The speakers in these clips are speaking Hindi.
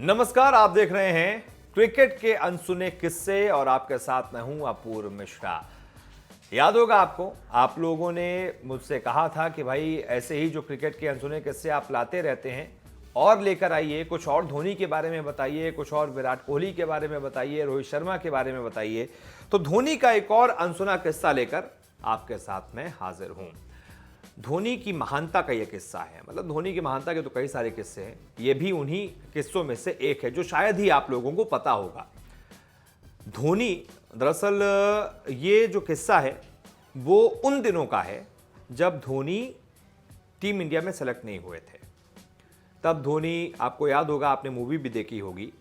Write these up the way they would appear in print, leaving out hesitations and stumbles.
नमस्कार, आप देख रहे हैं क्रिकेट के अनसुने किस्से और आपके साथ मैं हूं अपूर्व मिश्रा। याद होगा आपको, आप लोगों ने मुझसे कहा था कि भाई ऐसे ही जो क्रिकेट के अनसुने किस्से आप लाते रहते हैं और लेकर आइए, कुछ और धोनी के बारे में बताइए, कुछ और विराट कोहली के बारे में बताइए, रोहित शर्मा के बारे में बताइए। तो धोनी का एक और अनसुना किस्सा लेकर आपके साथ में हाजिर हूं। धोनी की महानता का यह किस्सा है। मतलब धोनी की महानता के तो कई सारे किस्से हैं, ये भी उन्हीं किस्सों में से एक है जो शायद ही आप लोगों को पता होगा। धोनी दरअसल ये जो किस्सा है वो उन दिनों का है जब धोनी टीम इंडिया में सेलेक्ट नहीं हुए थे। तब धोनी, आपको याद होगा, आपने मूवी भी देखी होगी,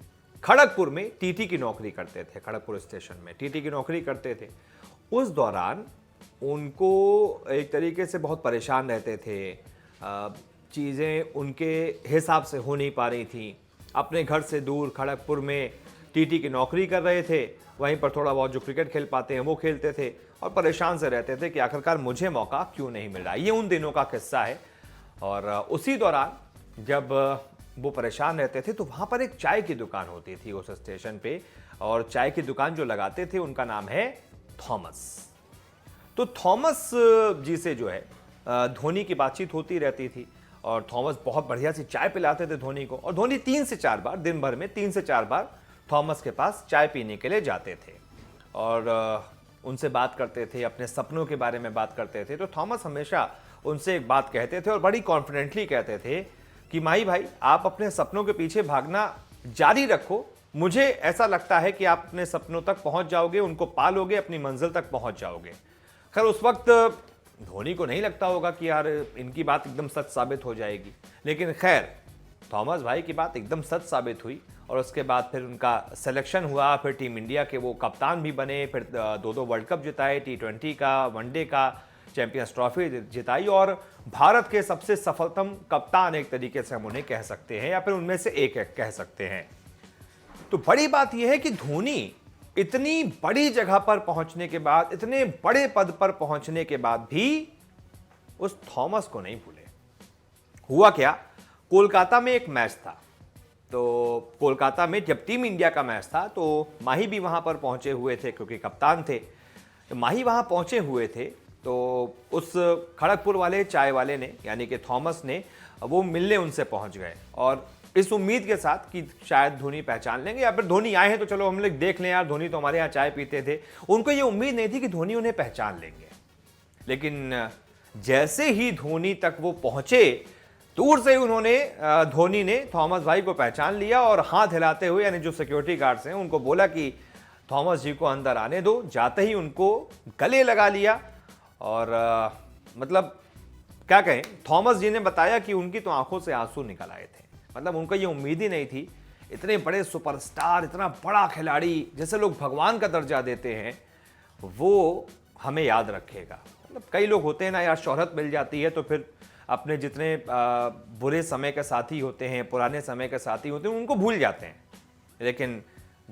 खड़गपुर में टीटी की नौकरी करते थे। खड़गपुर स्टेशन में टीटी की नौकरी करते थे। उस दौरान उनको एक तरीके से बहुत परेशान रहते थे। चीज़ें उनके हिसाब से हो नहीं पा रही थी। अपने घर से दूर खड़गपुर में टीटी की नौकरी कर रहे थे, वहीं पर थोड़ा बहुत जो क्रिकेट खेल पाते हैं वो खेलते थे और परेशान से रहते थे कि आखिरकार मुझे मौका क्यों नहीं मिल रहा। ये उन दिनों का किस्सा है। और उसी दौरान जब वो परेशान रहते थे तो वहाँ पर एक चाय की दुकान होती थी उस स्टेशन पे, और चाय की दुकान जो लगाते थे उनका नाम है थॉमस। तो थॉमस जी से जो है धोनी की बातचीत होती रहती थी और थॉमस बहुत बढ़िया सी चाय पिलाते थे धोनी को। और धोनी 3 से 4 बार, दिन भर में 3 से 4 बार थॉमस के पास चाय पीने के लिए जाते थे और उनसे बात करते थे, अपने सपनों के बारे में बात करते थे। तो थॉमस हमेशा उनसे एक बात कहते थे और बड़ी कॉन्फिडेंटली कहते थे कि माही भाई, आप अपने सपनों के पीछे भागना जारी रखो। मुझे ऐसा लगता है कि आप अपने सपनों तक पहुंच जाओगे, उनको पालोगे, अपनी मंजिल तक पहुंच जाओगे। खैर उस वक्त धोनी को नहीं लगता होगा कि यार इनकी बात एकदम सच साबित हो जाएगी, लेकिन खैर थॉमस भाई की बात एकदम सच साबित हुई और उसके बाद फिर उनका सिलेक्शन हुआ। फिर टीम इंडिया के वो कप्तान भी बने, फिर 2 वर्ल्ड कप जिताए, T20 का, वनडे का, चैंपियंस ट्रॉफी जिताई और भारत के सबसे सफलतम कप्तान एक तरीके से हम उन्हें कह सकते हैं, या फिर उनमें से एक कह सकते हैं। तो बड़ी बात यह है कि धोनी इतनी बड़ी जगह पर पहुंचने के बाद, इतने बड़े पद पर पहुंचने के बाद भी उस थॉमस को नहीं भूले। हुआ क्या, कोलकाता में एक मैच था। तो कोलकाता में जब टीम इंडिया का मैच था तो माही भी वहां पर पहुंचे हुए थे क्योंकि कप्तान थे। तो माही वहां पहुंचे हुए थे तो उस खड़गपुर वाले चाय वाले ने, यानी कि थॉमस ने, वो मिलने उनसे पहुंच गए और इस उम्मीद के साथ कि शायद धोनी पहचान लेंगे या फिर धोनी आए हैं तो चलो हम लोग देख लें यार, धोनी तो हमारे यहाँ चाय पीते थे। उनको ये उम्मीद नहीं थी कि धोनी उन्हें पहचान लेंगे। लेकिन जैसे ही धोनी तक वो पहुंचे, दूर से ही धोनी ने थॉमस भाई को पहचान लिया और हाथ हिलाते हुए, यानी जो सिक्योरिटी गार्ड्स हैं उनको बोला कि थॉमस जी को अंदर आने दो। जाते ही उनको गले लगा लिया और मतलब क्या कहें, थॉमस जी ने बताया कि उनकी तो आंखों से आंसू निकल आए थे। मतलब उनको ये उम्मीद ही नहीं थी, इतने बड़े सुपरस्टार, इतना बड़ा खिलाड़ी, जैसे लोग भगवान का दर्जा देते हैं, वो हमें याद रखेगा। मतलब कई लोग होते हैं ना यार, शोहरत मिल जाती है तो फिर अपने जितने बुरे समय के साथी होते हैं, पुराने समय के साथी होते हैं, उनको भूल जाते हैं। लेकिन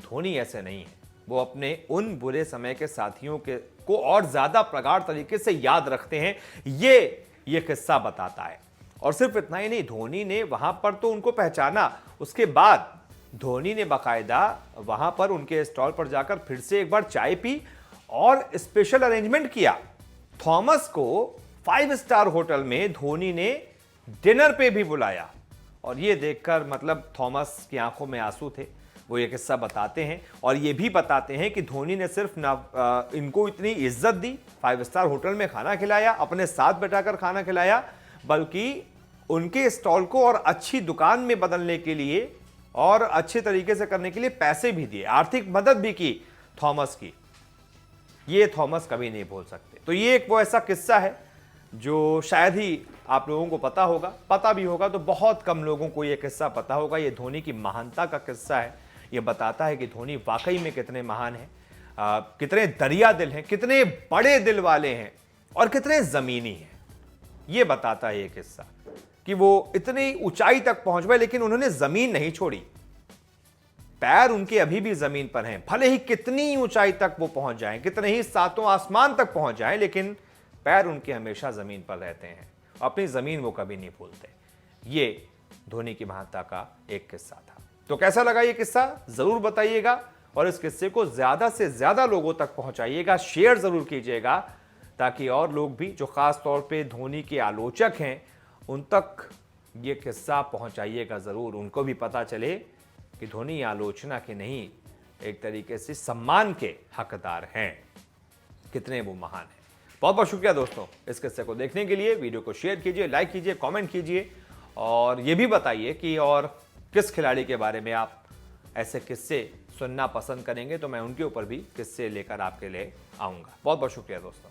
धोनी ऐसे नहीं है। वो अपने उन बुरे समय के साथियों को और ज्यादा प्रगाढ़ तरीके से याद रखते हैं। ये किस्सा बताता है। और सिर्फ इतना ही नहीं, धोनी ने वहां पर तो उनको पहचाना, उसके बाद धोनी ने बाकायदा वहां पर उनके स्टॉल पर जाकर फिर से एक बार चाय पी और स्पेशल अरेंजमेंट किया। थॉमस को 5 स्टार होटल में धोनी ने डिनर पे भी बुलाया और ये देखकर मतलब थॉमस की आंखों में आंसू थे। वो ये किस्सा बताते हैं और ये भी बताते हैं कि धोनी ने सिर्फ इनको इतनी इज्जत दी, 5 स्टार होटल में खाना खिलाया, अपने साथ बैठाकर खाना खिलाया, बल्कि उनके स्टॉल को और अच्छी दुकान में बदलने के लिए और अच्छे तरीके से करने के लिए पैसे भी दिए, आर्थिक मदद भी की थॉमस की। ये थॉमस कभी नहीं भूल सकते। तो ये एक वो ऐसा किस्सा है जो शायद ही आप लोगों को पता होगा, पता भी होगा तो बहुत कम लोगों को ये किस्सा पता होगा। ये धोनी की महानता का किस्सा है। ये बताता है कि धोनी वाकई में कितने महान हैं, कितने दरिया दिल हैं, कितने बड़े दिल वाले हैं और कितने जमीनी हैं। ये बताता है ये किस्सा कि वो इतनी ऊंचाई तक पहुंच गए लेकिन उन्होंने जमीन नहीं छोड़ी। पैर उनके अभी भी जमीन पर हैं, भले ही कितनी ऊंचाई तक वो पहुंच जाएं, कितने ही 7वें आसमान तक पहुंच जाएं, लेकिन पैर उनके हमेशा जमीन पर रहते हैं। अपनी जमीन वो कभी नहीं भूलते। ये धोनी की महानता का एक किस्सा था। तो कैसा लगा ये किस्सा जरूर बताइएगा और इस किस्से को ज्यादा से ज्यादा लोगों तक पहुंचाइएगा, शेयर जरूर कीजिएगा, ताकि और लोग भी जो खास तौर पे धोनी के आलोचक हैं उन तक ये किस्सा पहुंचाइएगा जरूर। उनको भी पता चले कि धोनी आलोचना के नहीं, एक तरीके से सम्मान के हकदार हैं, कितने वो महान हैं। बहुत बहुत शुक्रिया दोस्तों इस किस्से को देखने के लिए। वीडियो को शेयर कीजिए, लाइक कीजिए, कमेंट कीजिए और ये भी बताइए कि और किस खिलाड़ी के बारे में आप ऐसे किस्से सुनना पसंद करेंगे, तो मैं उनके ऊपर भी किस्से लेकर आपके लिए आऊंगा। बहुत बहुत शुक्रिया दोस्तों।